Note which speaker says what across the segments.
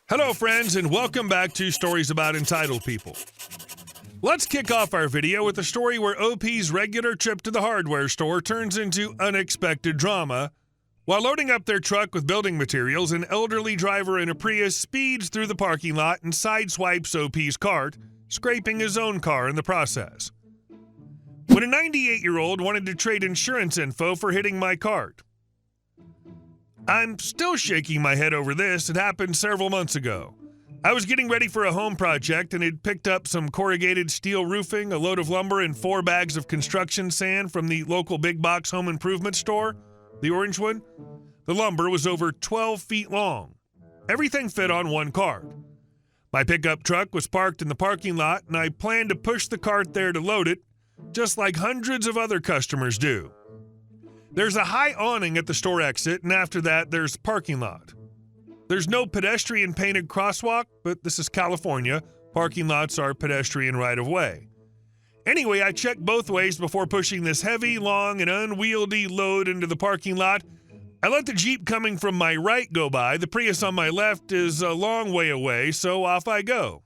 Speaker 1: Hello, friends, and welcome back to Stories About Entitled People. Let's kick off our video with a story where OP's regular trip to the hardware store turns into unexpected drama. While loading up their truck with building materials, an elderly driver in a Prius speeds through the parking lot and sideswipes OP's cart, scraping his own car in the process. When a 98-year-old wanted to trade insurance info for hitting my cart. I'm still shaking my head over this. It happened several months ago. I was getting ready for a home project and had picked up some corrugated steel roofing, a load of lumber, and 4 bags of construction sand from the local big box home improvement store, the orange one. The lumber was over 12 feet long. Everything fit on one cart. My pickup truck was parked in the parking lot, and I planned to push the cart there to load it, just like hundreds of other customers do. There's a high awning at the store exit, and after that, there's parking lot. There's no pedestrian painted crosswalk, but this is California. Parking lots are pedestrian right-of-way. Anyway, I checked both ways before pushing this heavy, long, and unwieldy load into the parking lot. I let the Jeep coming from my right go by. The Prius on my left is a long way away, so off I go.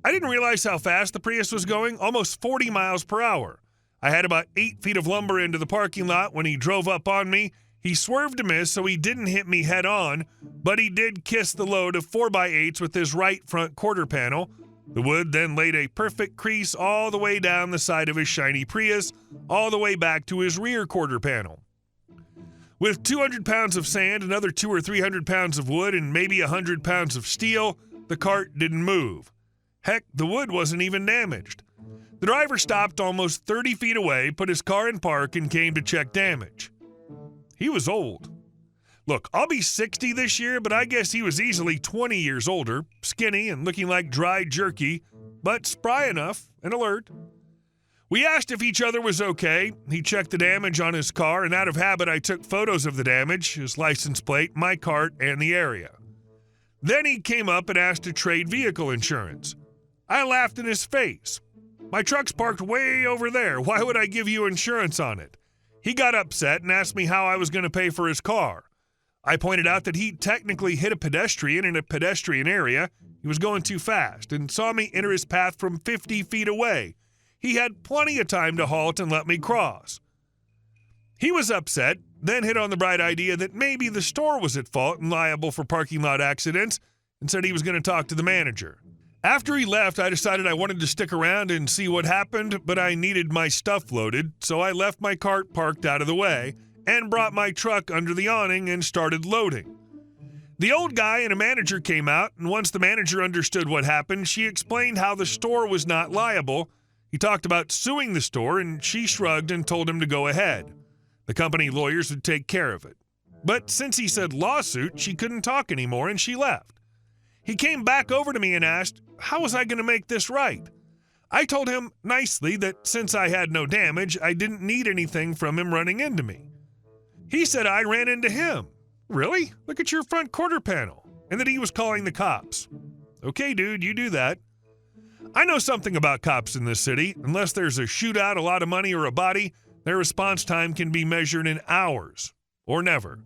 Speaker 1: I didn't realize how fast the Prius was going, almost 40 miles per hour. I had about 8 feet of lumber into the parking lot when he drove up on me. He swerved to miss, so he didn't hit me head on, but he did kiss the load of 4x8s with his right front quarter panel. The wood then laid a perfect crease all the way down the side of his shiny Prius, all the way back to his rear quarter panel. With 200 pounds of sand, another 200 or 300 pounds of wood, and maybe 100 pounds of steel, the cart didn't move. Heck, the wood wasn't even damaged. The driver stopped almost 30 feet away, put his car in park, and came to check damage. He was old. Look, I'll be 60 this year, but I guess he was easily 20 years older, skinny and looking like dry jerky, but spry enough and alert. We asked if each other was okay. He checked the damage on his car, and out of habit I took photos of the damage, his license plate, my cart, and the area. Then he came up and asked to trade vehicle insurance. I laughed in his face. My truck's parked way over there. Why would I give you insurance on it? He got upset and asked me how I was going to pay for his car. I pointed out that he technically hit a pedestrian in a pedestrian area. He was going too fast and saw me enter his path from 50 feet away. He had plenty of time to halt and let me cross. He was upset, then hit on the bright idea that maybe the store was at fault and liable for parking lot accidents, and said he was going to talk to the manager. After he left, I decided I wanted to stick around and see what happened, but I needed my stuff loaded, so I left my cart parked out of the way and brought my truck under the awning and started loading. The old guy and a manager came out, and once the manager understood what happened, she explained how the store was not liable. He talked about suing the store, and she shrugged and told him to go ahead. The company lawyers would take care of it. But since he said lawsuit, she couldn't talk anymore, and she left. He came back over to me and asked, how was I going to make this right? I told him nicely that since I had no damage, I didn't need anything from him running into me. He said I ran into him. Really? Look at your front quarter panel. And that he was calling the cops. Okay, dude, you do that. I know something about cops in this city. Unless there's a shootout, a lot of money, or a body, their response time can be measured in hours. Or never.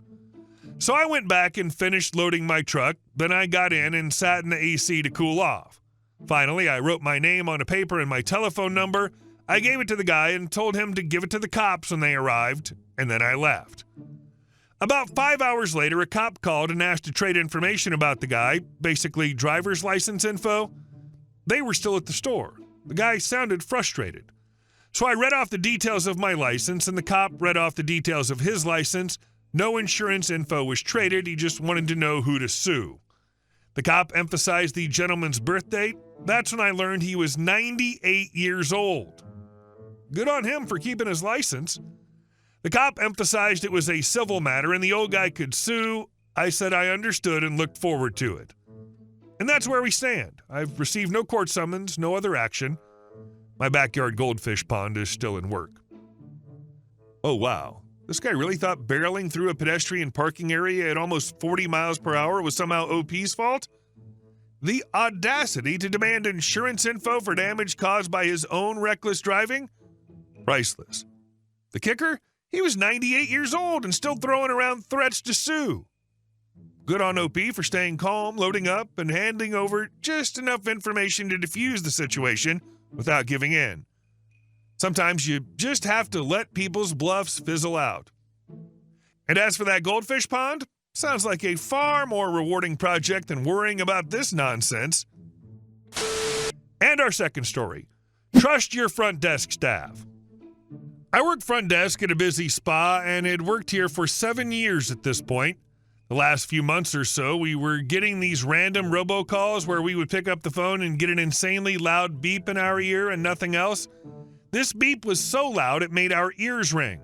Speaker 1: So I went back and finished loading my truck, then I got in and sat in the AC to cool off. Finally, I wrote my name on a paper and my telephone number. I gave it to the guy and told him to give it to the cops when they arrived, and then I left. About 5 hours later, a cop called and asked to trade information about the guy, basically driver's license info. They were still at the store. The guy sounded frustrated. So I read off the details of my license, and the cop read off the details of his license. No insurance info was traded. He just wanted to know who to sue. The cop emphasized the gentleman's birth date. That's when I learned he was 98 years old. Good on him for keeping his license. The cop emphasized it was a civil matter and the old guy could sue. I said I understood and looked forward to it. And that's where we stand. I've received no court summons, no other action. My backyard goldfish pond is still in work. Oh, wow. This guy really thought barreling through a pedestrian parking area at almost 40 miles per hour was somehow OP's fault? The audacity to demand insurance info for damage caused by his own reckless driving? Priceless. The kicker? He was 98 years old and still throwing around threats to sue. Good on OP for staying calm, loading up, and handing over just enough information to defuse the situation without giving in. Sometimes you just have to let people's bluffs fizzle out. And as for that goldfish pond, sounds like a far more rewarding project than worrying about this nonsense. And our second story, trust your front desk staff. I work front desk at a busy spa and had worked here for 7 years at this point. The last few months or so, we were getting these random robocalls where we would pick up the phone and get an insanely loud beep in our ear and nothing else. This beep was so loud it made our ears ring.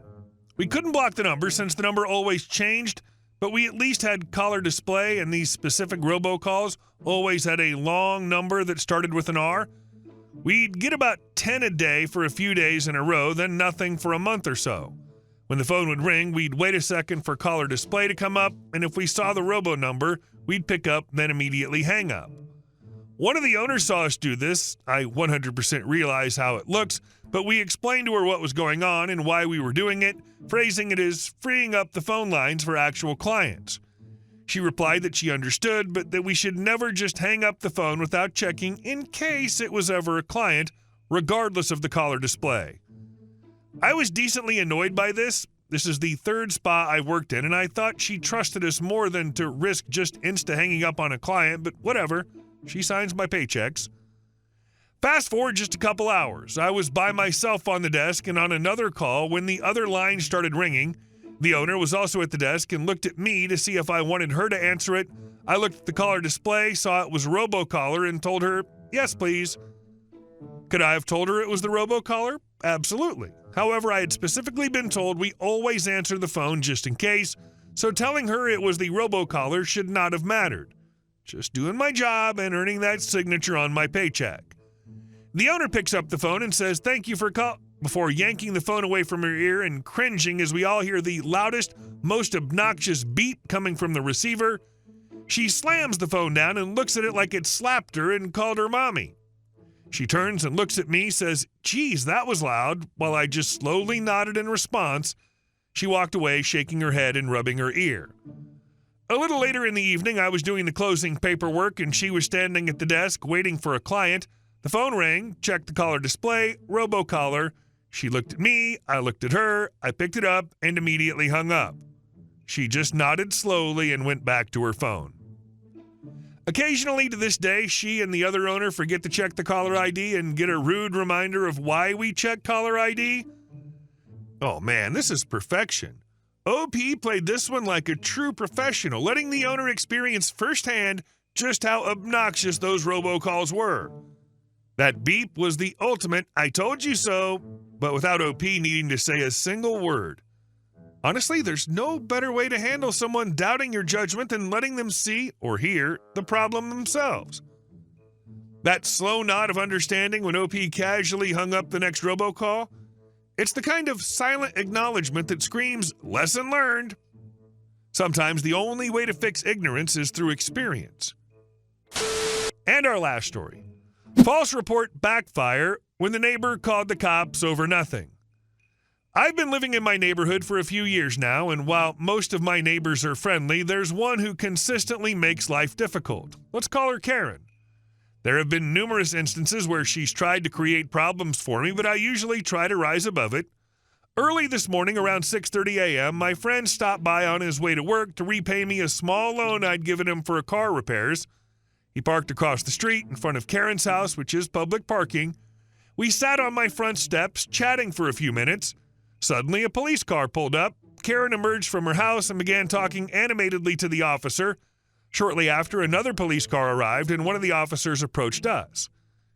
Speaker 1: We couldn't block the number since the number always changed, but we at least had caller display, and these specific robocalls always had a long number that started with an R. We'd get about 10 a day for a few days in a row, then nothing for a month or so. When the phone would ring, we'd wait a second for caller display to come up, and if we saw the robo number, we'd pick up, then immediately hang up. One of the owners saw us do this. I 100% realize how it looks, but we explained to her what was going on and why we were doing it, phrasing it as freeing up the phone lines for actual clients. She replied that she understood, but that we should never just hang up the phone without checking in case it was ever a client, regardless of the caller display. I was decently annoyed by this. This is the third spa I worked in, and I thought she trusted us more than to risk just insta-hanging up on a client, but whatever. She signs my paychecks. Fast forward just a couple hours. I was by myself on the desk and on another call when the other line started ringing. The owner was also at the desk and looked at me to see if I wanted her to answer it. I looked at the caller display, saw it was robocaller, and told her, yes, please. Could I have told her it was the robocaller? Absolutely. However, I had specifically been told we always answer the phone just in case, so telling her it was the robocaller should not have mattered. Just doing my job and earning that signature on my paycheck. The owner picks up the phone and says, thank you for call, before yanking the phone away from her ear and cringing as we all hear the loudest, most obnoxious beep coming from the receiver. She slams the phone down and looks at it like it slapped her and called her mommy. She turns and looks at me, says, geez, that was loud, while I just slowly nodded in response. She walked away, shaking her head and rubbing her ear. A little later in the evening, I was doing the closing paperwork and she was standing at the desk waiting for a client. The phone rang, checked the caller display, robocaller. She looked at me, I looked at her, I picked it up and immediately hung up. She just nodded slowly and went back to her phone. Occasionally to this day, she and the other owner forget to check the caller ID and get a rude reminder of why we check caller ID. Oh man, this is perfection. OP played this one like a true professional, letting the owner experience firsthand just how obnoxious those robocalls were. That beep was the ultimate I told you so, but without OP needing to say a single word. Honestly, there's no better way to handle someone doubting your judgment than letting them see or hear the problem themselves. That slow nod of understanding when OP casually hung up the next robocall, it's the kind of silent acknowledgement that screams, lesson learned. Sometimes the only way to fix ignorance is through experience. And our last story. False report backfire when the neighbor called the cops over nothing. I've been living in my neighborhood for a few years now, and while most of my neighbors are friendly, there's one who consistently makes life difficult. Let's call her Karen. There have been numerous instances where she's tried to create problems for me, but I usually try to rise above it. Early this morning, around 6:30 a.m., my friend stopped by on his way to work to repay me a small loan I'd given him for car repairs. He parked across the street in front of Karen's house, which is public parking. We sat on my front steps, chatting for a few minutes. Suddenly, a police car pulled up. Karen emerged from her house and began talking animatedly to the officer. Shortly after, another police car arrived, and one of the officers approached us.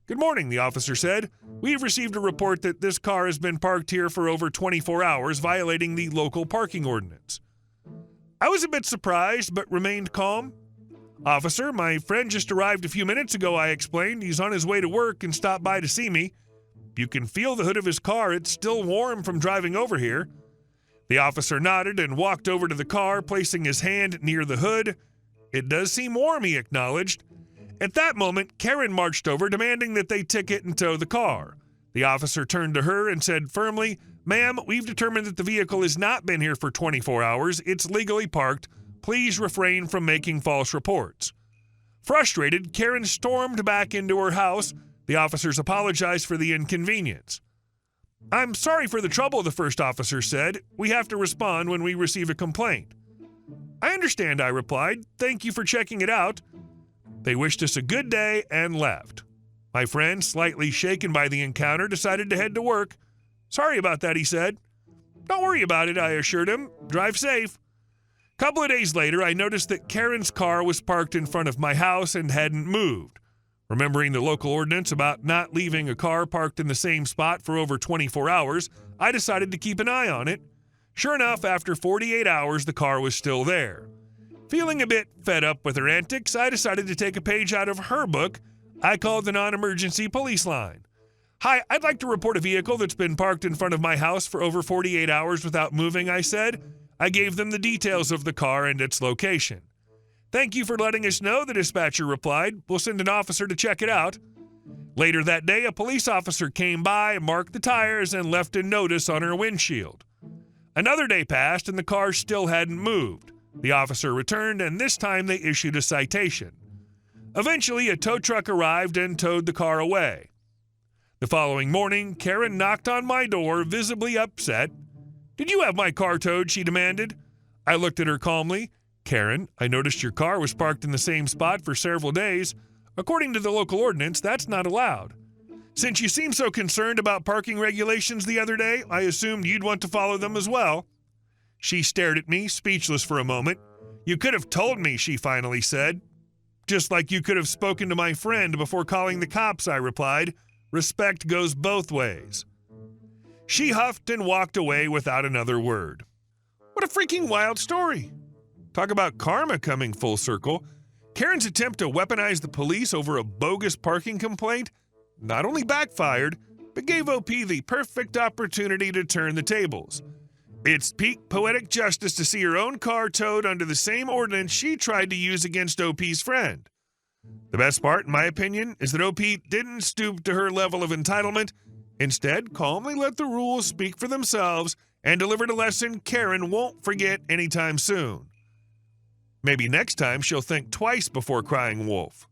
Speaker 1: "Good morning," the officer said. "We've received a report that this car has been parked here for over 24 hours, violating the local parking ordinance." I was a bit surprised, but remained calm. "Officer, my friend just arrived a few minutes ago," I explained. "He's on his way to work and stopped by to see me. You can feel the hood of his car. It's still warm from driving over here." The officer nodded and walked over to the car, placing his hand near the hood. "It does seem warm," he acknowledged. At that moment, Karen marched over, demanding that they ticket and tow the car. The officer turned to her and said firmly, "Ma'am, we've determined that the vehicle has not been here for 24 hours. It's legally parked. Please refrain from making false reports. Frustrated, Karen stormed back into her house. The officers apologized for the inconvenience. I'm sorry for the trouble, the first officer said. We have to respond when we receive a complaint. I understand, I replied. Thank you for checking it out. They wished us a good day and left. My friend, slightly shaken by the encounter, decided to head to work. Sorry about that, he said. Don't worry about it, I assured him. Drive safe. Couple of days later, I noticed that Karen's car was parked in front of my house and hadn't moved. Remembering the local ordinance about not leaving a car parked in the same spot for over 24 hours, I decided to keep an eye on it. Sure enough, after 48 hours, the car was still there. Feeling a bit fed up with her antics, I decided to take a page out of her book. I called the non-emergency police line. Hi, I'd like to report a vehicle that's been parked in front of my house for over 48 hours without moving, I said. I gave them the details of the car and its location. Thank you for letting us know, the dispatcher replied. We'll send an officer to check it out. Later that day, a police officer came by, marked the tires, and left a notice on her windshield. Another day passed, and the car still hadn't moved. The officer returned, and this time they issued a citation. Eventually, a tow truck arrived and towed the car away. The following morning, Karen knocked on my door, visibly upset. Did you have my car towed? She demanded. I looked at her calmly. Karen, I noticed your car was parked in the same spot for several days. According to the local ordinance, that's not allowed. Since you seemed so concerned about parking regulations the other day, I assumed you'd want to follow them as well. She stared at me, speechless for a moment. You could have told me, she finally said. Just like you could have spoken to my friend before calling the cops, I replied. Respect goes both ways. She huffed and walked away without another word. What a freaking wild story. Talk about karma coming full circle. Karen's attempt to weaponize the police over a bogus parking complaint not only backfired, but gave OP the perfect opportunity to turn the tables. It's peak poetic justice to see her own car towed under the same ordinance she tried to use against OP's friend. The best part, in my opinion, is that OP didn't stoop to her level of entitlement, instead calmly let the rules speak for themselves and delivered a lesson Karen won't forget anytime soon. Maybe next time she'll think twice before crying wolf.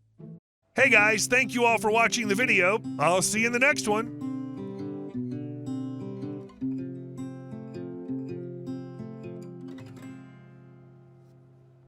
Speaker 1: Hey guys, thank you all for watching the video. I'll see you in the next one.